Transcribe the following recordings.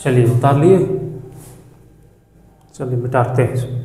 चलिए उतार लिए, चलिए मिटाते हैं इसको।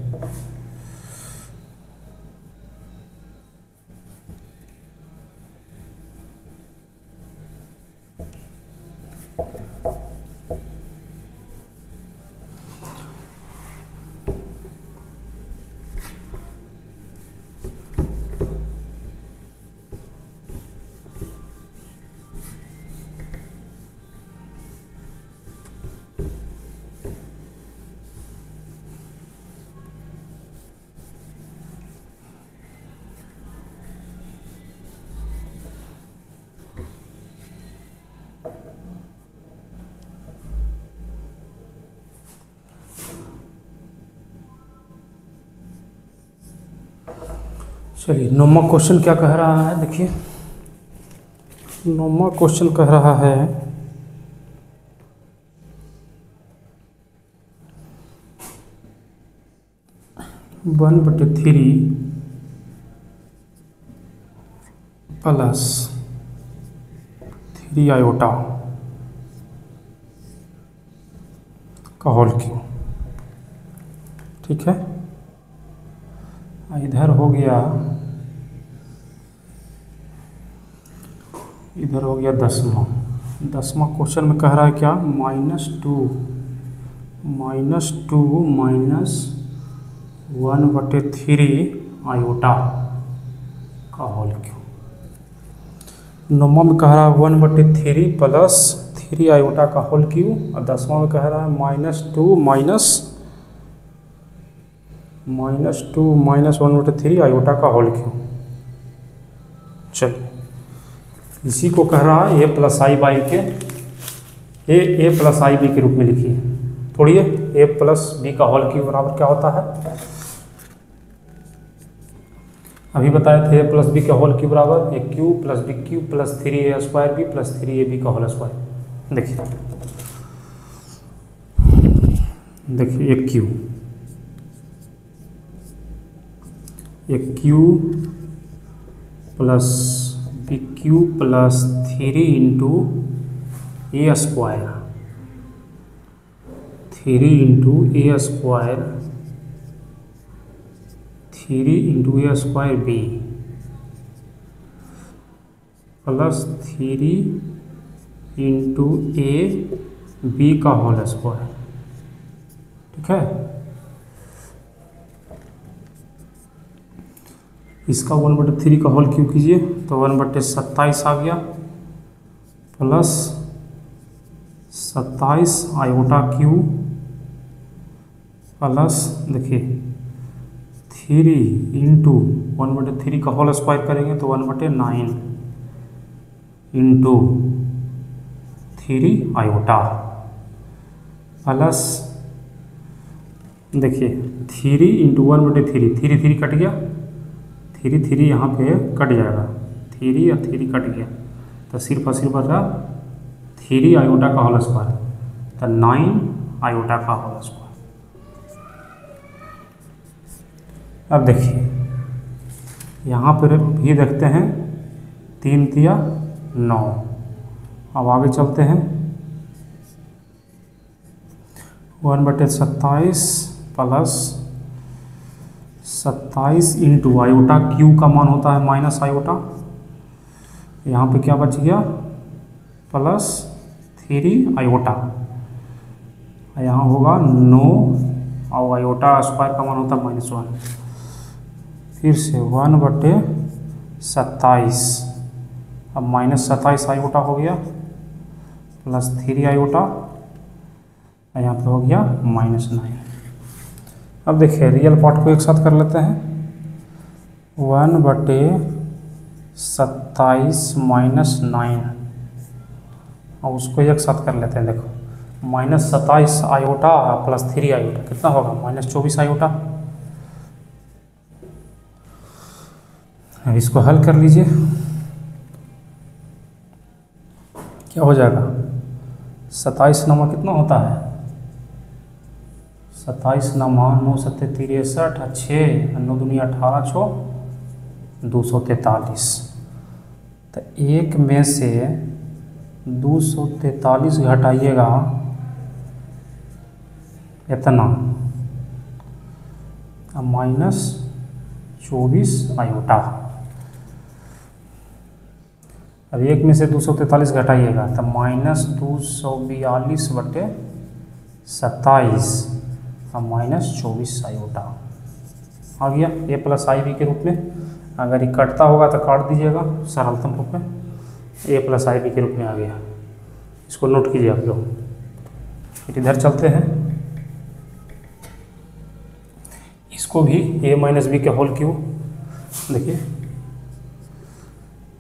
चलिए 9वां क्वेश्चन क्या कह रहा है, देखिए 9वां क्वेश्चन कह रहा है 1/3 प्लस 3 आयोटा का होल क्यूब। ठीक है, इधर हो गया 10वां क्वेश्चन में कह रहा है क्या, -2 माइनस 1/3 आयोटा का होल क्यूब। 9वां में कह रहा है 1/3 प्लस 3 आयोटा का होल क्यूब, और 10वां में कह रहा है -2 माइनस 1/3 आयोटा का होल क्यूब। चलिए इसी को कह रहा है a प्लस आई बाई के a प्लस आई बी के रूप में लिखिए। थोड़िए a प्लस बी का होल क्यूब बराबर क्या होता है, अभी बताए थे a प्लस बी का होल क्यूब बराबर a cube plus b cube plus 3a square B plus 3ab का होल स्क्वायर। देखिए a cube plus B cube plus 3 into A square 3 into A square B plus 3 into A B का whole square. ठीक है, इसका 1/3 का whole cube कीजिए तो 1/27 आ गया, प्लस 27 आयोटा क्यूब प्लस देखिए 3 इंटू 1/3 का होल स्क्वायर करेंगे तो 1/9 इंटू 3 आयोटा प्लस देखिए 3 इंटू 1/3 3 कट गया, 3 यहाँ पे कट जाएगा, 3 और 3 कट गया तो सिर्फ और सिर्फ बचा 3 आयोटा का होल स्क्वायर, तो 9 आयोटा का होल स्क्वायर। अब देखिए यहाँ पर भी देखते हैं 3 दिया 9। अब आगे चलते हैं 1/27 प्लस 27 इंटू आयोटा क्यू का मान होता है माइनस आयोटा, यहाँ पे क्या बच गया प्लस 3 आयोटा, यहाँ होगा 9 और आयोटा स्क्वायर का मान होता है -1। फिर से 1/27 अब -27 आयोटा हो गया प्लस 3 आयोटा, यहाँ पे हो गया -9। अब देखिए रियल पार्ट को एक साथ कर लेते हैं, 1/27 -9 और उसको एक साथ कर लेते हैं। देखो -27 आयोटा प्लस 3 आयोटा कितना होगा -24 आयोटा। अब इसको हल कर लीजिए, क्या हो जाएगा 27 नमा कितना होता है 27 नमा 9 7 63 6 9 दूनी 18 6 243। तो एक में से 243 घटाइएगा इतना, अब माइनस 24 आयोटा। अब एक में से 243 घटाइएगा तब माइनस 242/27 अब माइनस 24 आयोटा आ गया ए प्लस आई बी के रूप में। अगर ये कटता होगा तो काट दीजिएगा सरलतम रूप में, ए प्लस आई बी के रूप में आ गया। इसको नोट कीजिए आप लोग। फिर इधर चलते हैं, इसको भी ए माइनस बी के होल क्यू, देखिए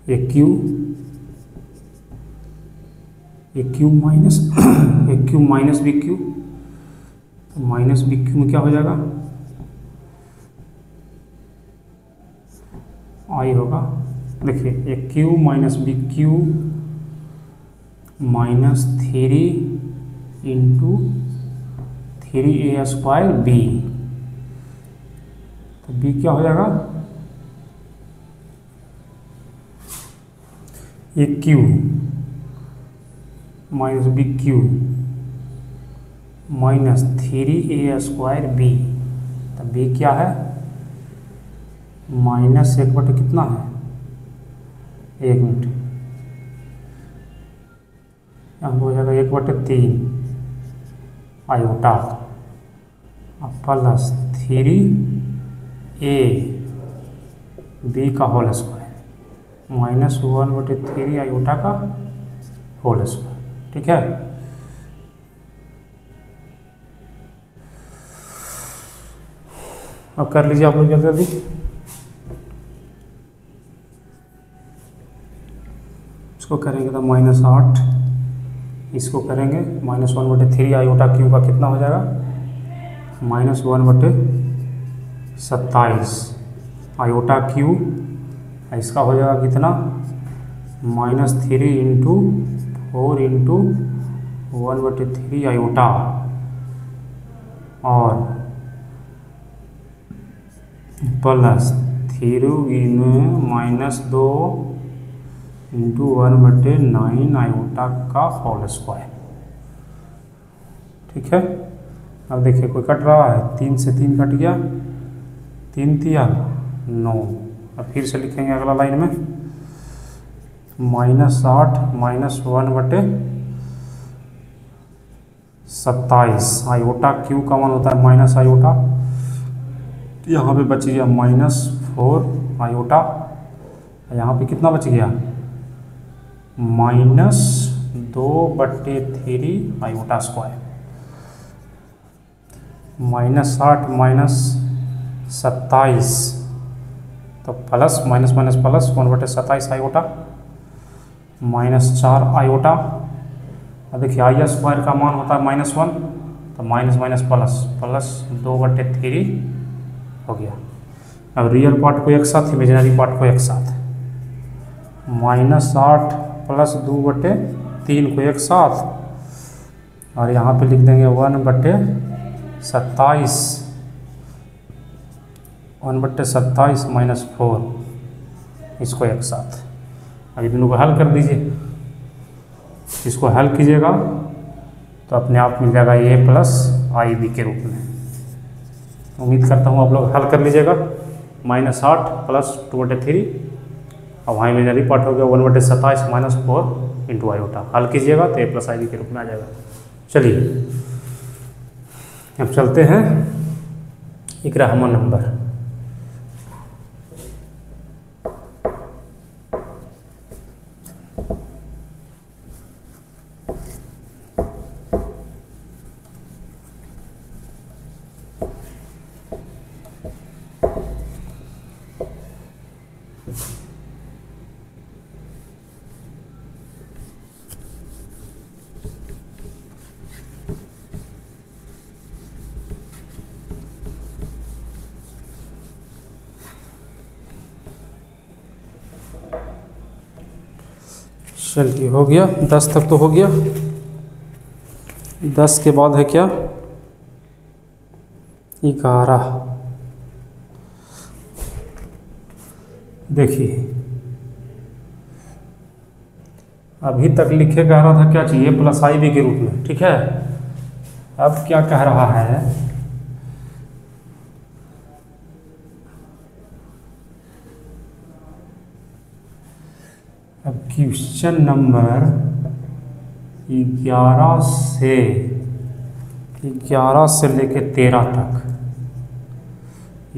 ये क्यू माइनस बी क्यू, तो माइनस बी क्यू में क्या हो जाएगा, आई होगा। देखिए ये cube minus B cube minus 3 into 3a² B, तो बी क्या हो जाएगा, ये cube minus B cube minus 3a² B, तो बी क्या है, माइनस 1/, कितना है, 1 मिनट, यहाँ हो जाएगा 1/3 आयोटा प्लस 3a बी का होल स्क्वायर माइनस 1/3 आयोटा का होल स्क्वायर। ठीक है, अब कर लीजिए आप लोग जल्दी। इसको करेंगे तो -8, इसको करेंगे -1/3 आयोटा क्यू का कितना हो जाएगा, -1/27 आयोटा क्यू, इसका हो जाएगा कितना, -3 इंटू 4 इंटू 1/3 आयोटा, और प्लस 3 -2 इंटू 1/9 आयोटा का होल स्क्वायर। ठीक है, अब देखिए कोई कट रहा है, 3 से 3 कट गया, 3 तिया 9। अब फिर से लिखेंगे अगला लाइन में, -8 -1/27 आयोटा क्यू का मान होता है माइनस आयोटा, यहाँ पे बच गया -4 आयोटा, यहाँ पे कितना बच गया, -2/3 आयोटा स्क्वायर, -8 -27 तो plus minus minus plus 1/27 iota -4 iota. अब देखिए आई स्क्वायर का मान होता है -1, तो माइनस माइनस प्लस प्लस 2/3 हो गया। अब रियल पार्ट को एक साथ, इमेजिनरी पार्ट को एक साथ, -8 प्लस 2/3 को एक साथ, और यहाँ पे लिख देंगे 1/27 -4, इसको एक साथ। अब इन दोनों को हल कर दीजिए, इसको हल कीजिएगा तो अपने आप मिल जाएगा ए प्लस आई बी के रूप में। उम्मीद करता हूँ आप लोग हल कर लीजिएगा। -8 प्लस 2/3, और वहाँ इमेजिनरी पार्ट हो गया 1/27 -4 इंटू आयोटा। हल कीजिएगा तो ए प्लस आई बी के रूप में आ जाएगा। चलिए अब चलते हैं 11वां नंबर। चलिए हो गया, 10 तक तो हो गया। 10 के बाद है क्या, 11। देखिए अभी तक लिखे जा रहा था क्या चाहिए, प्लस आई बी के रूप में, ठीक है। अब क्या कह रहा है, अब क्वेश्चन नंबर 11 से लेके 13 तक,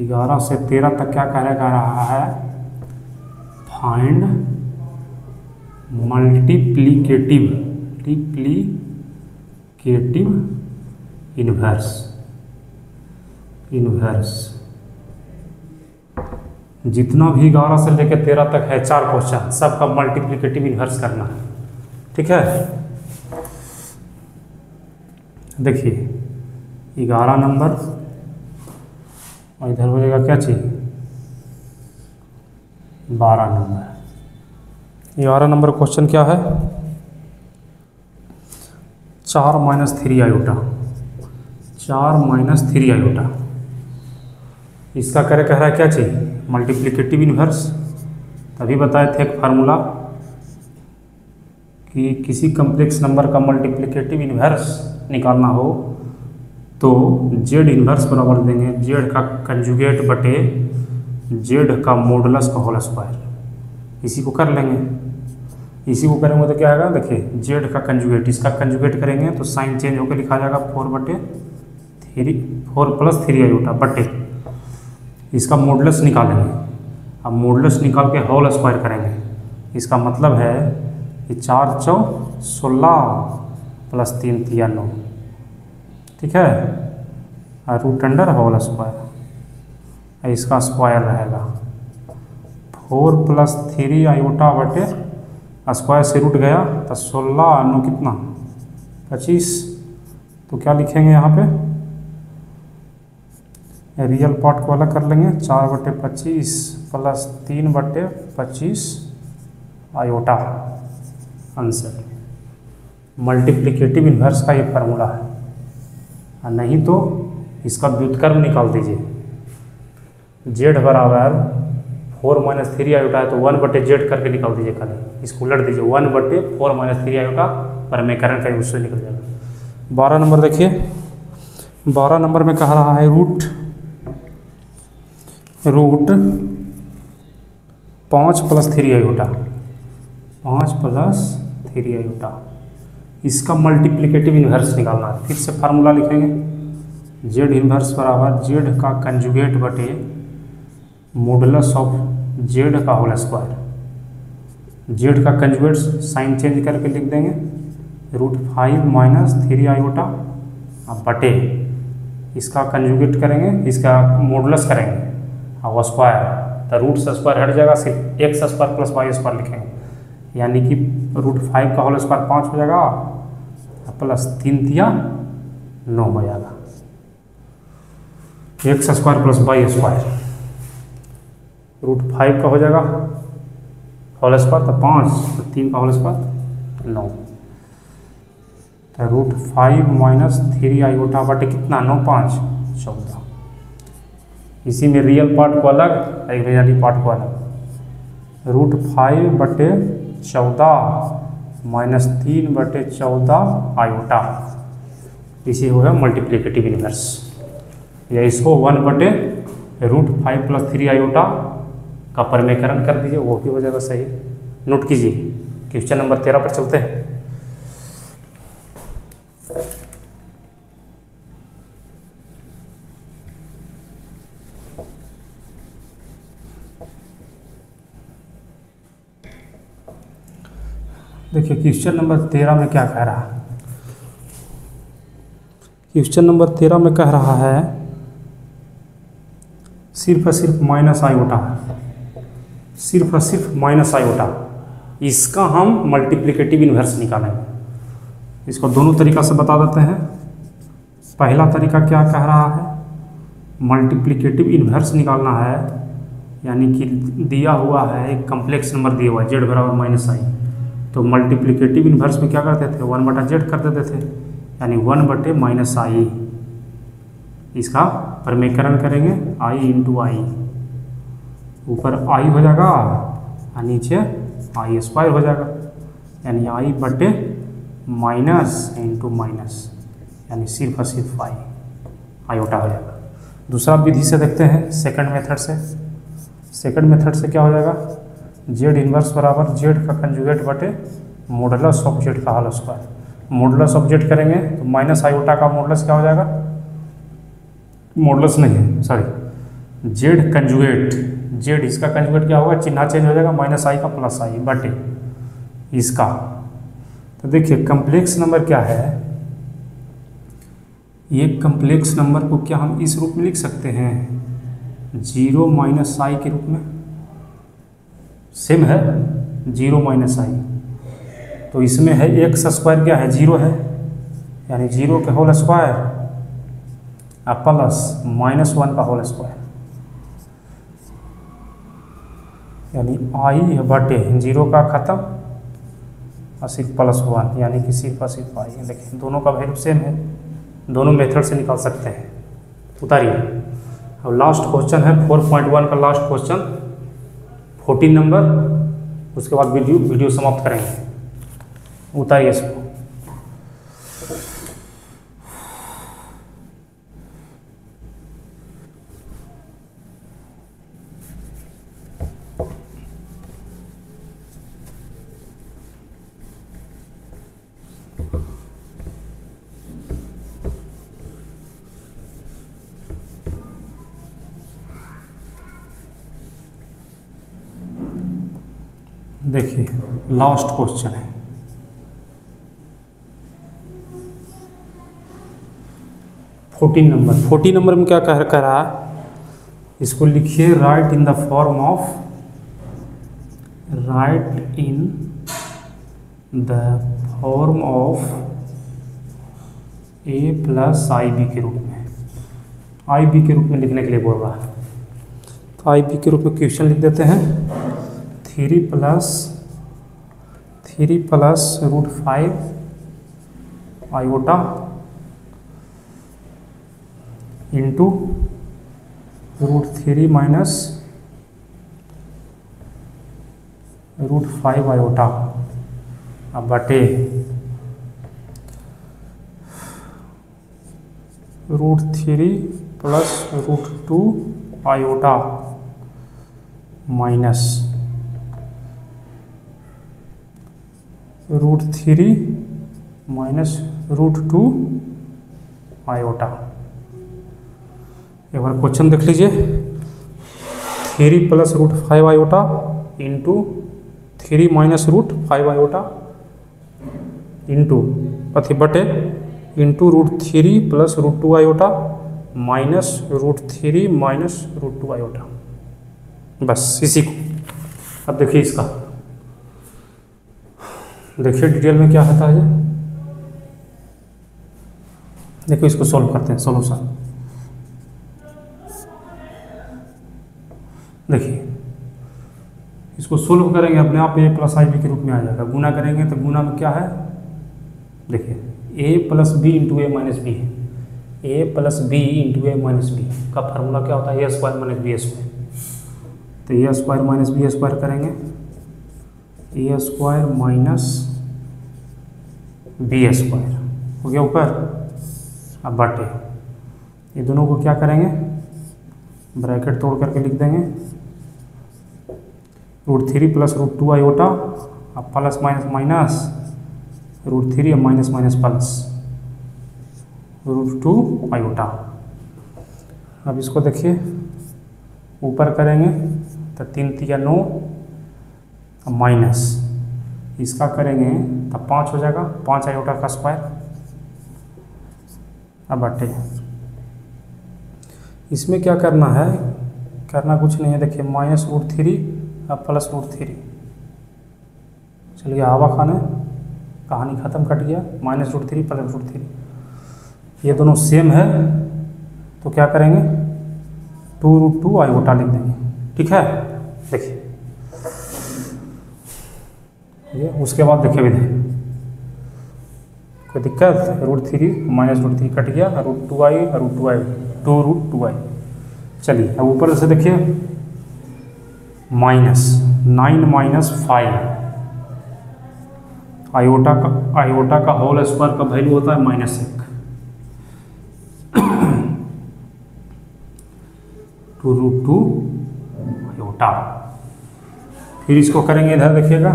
11 से 13 तक क्या कह रहा है, फाइंड मल्टीप्लिकेटिव इन्वर्स जितना भी 11 से लेकर 13 तक है 4 क्वेश्चन, सबका मल्टीप्लिकेटिव इन्वर्स करना है। ठीक है, देखिए 11 नंबर और इधर हो जाएगा क्या चीज, 12 नंबर। 11 नंबर क्वेश्चन क्या है, 4 - 3 आयोटा, 4 - 3 आयोटा। इसका कह रहा है क्या चाहिए, मल्टीप्लिकेटिव इन्वर्स। तभी बताए थे एक फार्मूला कि किसी कम्प्लेक्स नंबर का मल्टीप्लिकेटिव इन्वर्स निकालना हो तो जेड इन्वर्स बराबर देंगे जेड का कंजुगेट बटे जेड का मॉडुलस का होल स्क्वायर। इसी को कर लेंगे, इसी को करेंगे तो क्या आएगा, देखिए जेड का कंजुगेट, इसका कंजुगेट करेंगे तो साइन चेंज होकर लिखा जाएगा 4 + 3 आयोटा बटे, इसका मॉडुलस निकालेंगे। अब मॉडुलस निकाल के होल स्क्वायर करेंगे। इसका मतलब है कि 4 × 4 = 16 + 3 × 9, ठीक है, √ होल स्क्वायर, इसका स्क्वायर रहेगा 4 + 3 आयोटा बटे स्क्वायर से रूट गया तो 16 9 कितना 25। तो क्या लिखेंगे यहाँ पे, रियल पार्ट को अलग कर लेंगे, 4/25 + 3/25 आयोटा आंसर। मल्टीप्लिकेटिव इन्वर्स का ये फार्मूला है, और नहीं तो इसका व्युत्क्रम निकाल दीजिए। जेड बराबर 4 - 3 आयोटा है तो 1/z करके निकाल दीजिए, खाली इसको उलट दीजिए, 1/4 - 3 आयोटा परमेकरण का उससे निकल जाएगा। 12 नंबर देखिए, 12 नंबर में कह रहा है रूट 5 + 3 आयोटा, 5 + 3 आयोटा, इसका मल्टीप्लिकेटिव इन्वर्स निकालना है। फिर से फार्मूला लिखेंगे, जेड इन्वर्स बराबर जेड का कंजुगेट बटे मॉडुलस ऑफ जेड का होल स्क्वायर। जेड का कंजुगेट साइन चेंज करके लिख देंगे, √5 - 3 आयोटा बटे, इसका कंजुगेट करेंगे, इसका मॉडुलस करेंगे और स्क्वायर, तो रूट से स्क्वायर हट जाएगा, सिर्फ x² + y² लिखेंगे, यानी कि √5 का होल स्क्वायर 5 हो जाएगा प्लस 3 × 9 हो जाएगा, x² + y², √5 का हो जाएगा होल स्क्वायर तो 5, तो 3 का होल स्क्वायर 9, तो √5 - 3 आयोटा बटे कितना 9 × 5 = 14। इसी में रियल पार्ट को अलग, इमेजिनरी पार्ट को अलग, √5/14 - 3/14 आयोटा, इसी होगा मल्टीप्लिकेटिव इन्वर्स। या इसको 1/√5 + 3 आयोटा का परमेकरण कर दीजिए, वो भी हो जाएगा सही। नोट कीजिए, क्वेश्चन नंबर 13 पर चलते हैं। देखिए क्वेश्चन नंबर 13 में क्या कह रहा है, क्वेश्चन नंबर 13 में कह रहा है सिर्फ और सिर्फ माइनस आयोटा, सिर्फ और सिर्फ माइनस आयोटा, इसका हम मल्टीप्लिकेटिव इन्वर्स निकालेंगे। इसको दोनों तरीका से बता देते हैं। पहला तरीका क्या कह रहा है, मल्टीप्लिकेटिव इन्वर्स निकालना है, यानी कि दिया हुआ है एक कम्प्लेक्स नंबर दिया हुआ है z बराबर -i, तो मल्टीप्लिकेटिव इन्वर्स में क्या करते थे 1/z कर देते थे, यानी 1/-i, इसका परमेकरण करेंगे i × i, ऊपर i हो जाएगा और नीचे i² हो जाएगा, यानी i/- × यानी सिर्फ और सिर्फ आई आयोटा हो जाएगा। दूसरा विधि से देखते हैं, सेकंड मेथड से। सेकंड मेथड से क्या हो जाएगा, जेड इन्वर्स बराबर जेड का कंजुगेट बटे मॉडुलस ऑफ जेड का whole square. Modulus of Z करेंगे तो माइनस आयोटा का मॉडुलस क्या हो जाएगा, मॉडुलस नहीं है सॉरी, जेड कंजुगेट, जेड इसका कंजुगेट क्या होगा, चिन्ह चेंज हो जाएगा, माइनस आई का प्लस आई बटे इसका। तो देखिए कम्प्लेक्स नंबर क्या है, ये कम्प्लेक्स नंबर को क्या हम इस रूप में लिख सकते हैं, 0 माइनस आई के रूप में, सेम है 0 माइनस आई। तो इसमें है एक्स स्क्वायर क्या है, 0 है, यानी 0 के होल स्क्वायर प्लस -1 का होल स्क्वायर, यानी आई बटे 0 का खत्म और सिर्फ +1, यानी कि सिर्फ और सिर्फ आई। देखिए दोनों का वैल्यू सेम है, दोनों मेथड से निकाल सकते हैं। उतारिए। अब लास्ट क्वेश्चन है 4.1 का लास्ट क्वेश्चन, 14 नंबर, उसके बाद वीडियो समाप्त करेंगे। उतारिए इसको। देखिए लास्ट क्वेश्चन है, फोर्टीन नंबर में क्या कह रहा है, इसको लिखिए write in the form of, write in the form of a plus I B के रूप में, आई बी के रूप में लिखने के लिए बोल रहा है। तो आई बी के रूप में क्वेश्चन लिख देते हैं, 3 plus √5 iota into √3 minus √5 iota अब बटे √3 plus √2 iota minus √3 minus √2 iota. एक बार क्वेश्चन देख लीजिए, 3 plus √5 iota into 3 minus √5 iota into अथी बटे into √3 plus √2 iota minus √3 minus √2 iota. बस इसी को। अब देखिए इसका, देखिए डिटेल में क्या होता है। देखो इसको सॉल्व करते हैं, सॉल्यूशन देखिए, इसको सोल्व करेंगे अपने आप a प्लस आई बी के रूप में आ जाएगा। गुना करेंगे तो गुना में क्या है, देखिए a plus B into A minus B है, a plus B into A minus B का फार्मूला क्या होता है, a square minus B square. तो a square minus B square करेंगे, a square minus B square हो गया ऊपर। अब बटे ये दोनों को क्या करेंगे, ब्रैकेट तोड़ करके लिख देंगे, √3 प्लस √2 आयोटा अब plus minus minus √3 minus minus plus √2 iota. अब इसको देखिए ऊपर करेंगे तो 3 3 9 माइनस इसका करेंगे तो 5 हो जाएगा, 5 आयोटा का स्क्वायर। अब बटे इसमें क्या करना है, करना कुछ नहीं है। देखिए माइनस √3 अब प्लस √3, चलिए हवा खाने, कहानी ख़त्म, कट गया। माइनस √3 प्लस √3 ये दोनों सेम है तो क्या करेंगे 2√2 आयोटा लिख देंगे, ठीक है। देखिए ये उसके बाद देखिए विधि, कोई दिक्कत, √3 माइनस √3 कट गया, √2i और √2i। चलिए अब ऊपर से देखिए माइनस 9 माइनस 5 आयोटा का होल स्क्वायर का वैल्यू होता है -1, 2√2 आयोटा। फिर इसको करेंगे इधर देखिएगा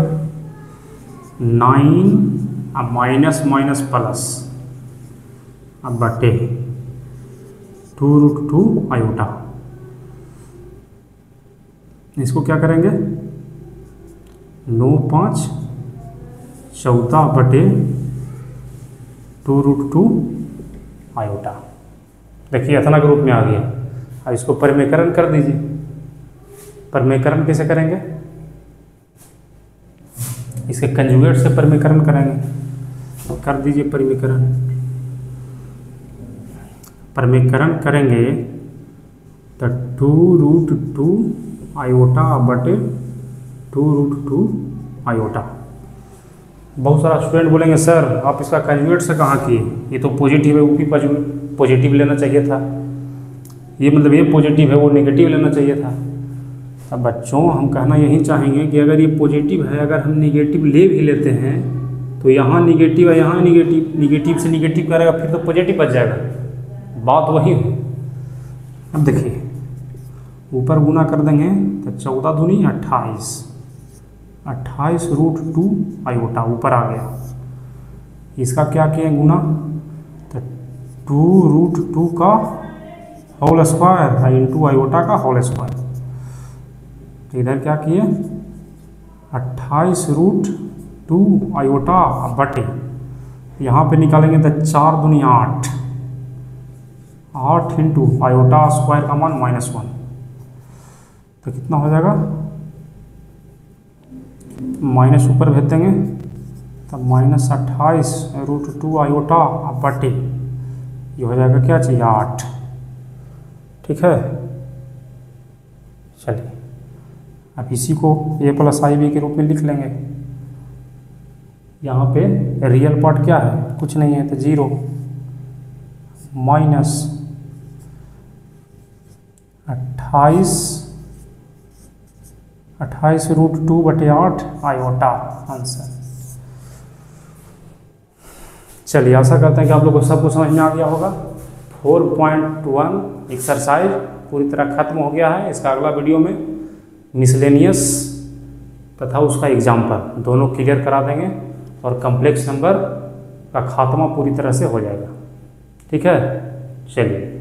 9 अब माइनस माइनस प्लस अब बटे 2√2 आयोटा। इसको क्या करेंगे 9 5 14 बटे 2√2 आयोटा। देखिए इतना ग्रुप में आ गया। अब इसको परिमेयकरण कर दीजिए। परिमेयकरण कैसे करेंगे, इसके कंजुगेट से परिमेयकरण करेंगे। कर दीजिए परिमेयकरण। परिमेयकरण करेंगे तो 2√2 आयोटा बटे 2√2 आयोटा। बहुत सारा स्टूडेंट बोलेंगे सर आप इसका कंजुगेट से कहाँ किए, ये तो पॉजिटिव है, ऊपी पॉजिटिव लेना चाहिए था, ये मतलब ये पॉजिटिव है वो नेगेटिव लेना चाहिए था। अब बच्चों हम कहना यही चाहेंगे कि अगर ये पॉजिटिव है, अगर हम निगेटिव ले भी लेते हैं तो यहाँ निगेटिव है, यहाँ निगेटिव, निगेटिव से निगेटिव करेगा फिर तो पॉजिटिव बच जाएगा, बात वही हो। अब देखिए ऊपर गुना कर देंगे तो 14 दूनी 28, 28√2 आयोटा ऊपर आ गया। इसका क्या किए गुना तो 2√2 का होल स्क्वायर इंटू आयोटा का होल स्क्वायर। तो इधर क्या किए 28√2 आयोटा बटे यहाँ पे निकालेंगे तो 4 दूनी 8, 8 इंटू आयोटा स्क्वायर का मान -1, तो कितना हो जाएगा माइनस ऊपर भेज देंगे तो -28√2 आयोटा बटे ये हो जाएगा क्या चाहिए 8। ठीक है, चलिए अब इसी को a + IB के रूप में लिख लेंगे। यहाँ पे रियल पार्ट क्या है, कुछ नहीं है तो 0 माइनस 28√2 बटे 8 आयोटा आंसर। चलिए आशा करते हैं कि आप लोगों को सब कुछ समझ में आ गया होगा। 4.1 एक्सरसाइज पूरी तरह खत्म हो गया है। इसका अगला वीडियो में मिसलेनियस तथा उसका एग्जाम्पल दोनों क्लियर करा देंगे और कॉम्प्लेक्स नंबर का खात्मा पूरी तरह से हो जाएगा। ठीक है, चलिए।